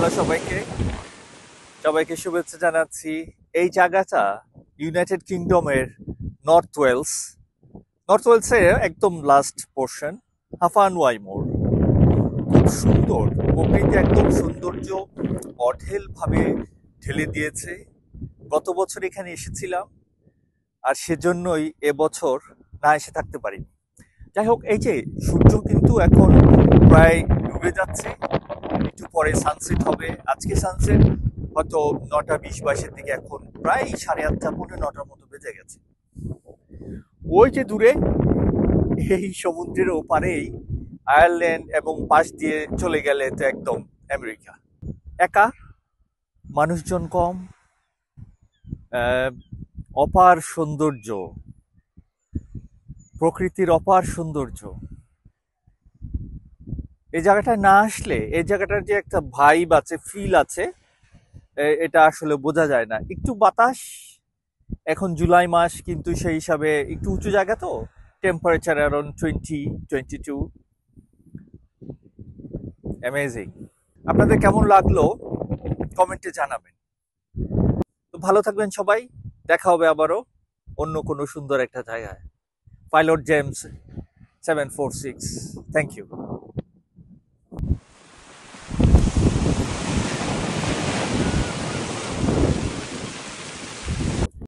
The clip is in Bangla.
হ্যালো সবাইকে, সবাইকে শুভেচ্ছা জানাচ্ছি। এই জায়গাটা ইউনাইটেড কিংডমের নর্থ ওয়েলস। নর্থ ওয়েলসের একদম লাস্ট পোর্শন, হাফান ওয়াইমোর। খুব সুন্দর প্রকৃতি, একদম সৌন্দর্য অঢেলভাবে ঢেলে দিয়েছে। গত বছর এখানে এসেছিলাম, আর সেজন্যই এবছর না এসে থাকতে পারিনি। যাই হোক, এই যে সূর্য কিন্তু এখন প্রায় ডুবে যাচ্ছে, একটু পরে সানসেট হবে। আজকে সানসেট হয়তো 9:20-22-এর দিকে, এখন প্রায় 8:30 পৌনে 9টার মতো বেজে গেছে। ওই যে দূরে এই সমুদ্রের ওপারেই আয়ারল্যান্ড, এবং পাশ দিয়ে চলে গেলে তো একদম আমেরিকা। একা, মানুষজন কম, আহ, অপার সৌন্দর্য, প্রকৃতির অপার সৌন্দর্য। এই জায়গাটায় না আসলে এই জায়গাটার যে একটা ভাইব আছে, ফিল আছে, এটা আসলে বোঝা যায় না। একটু বাতাস, এখন জুলাই মাস, কিন্তু সেই হিসাবে একটু উঁচু জায়গা তো, টেম্পারেচার অ্যারাউন্ড 20-22। অ্যামেজিং। আপনাদের কেমন লাগলো কমেন্টে জানাবেন। তো ভালো থাকবেন সবাই, দেখা হবে আবারও অন্য কোনো সুন্দর একটা জায়গায়। Pilot James 746, thank you.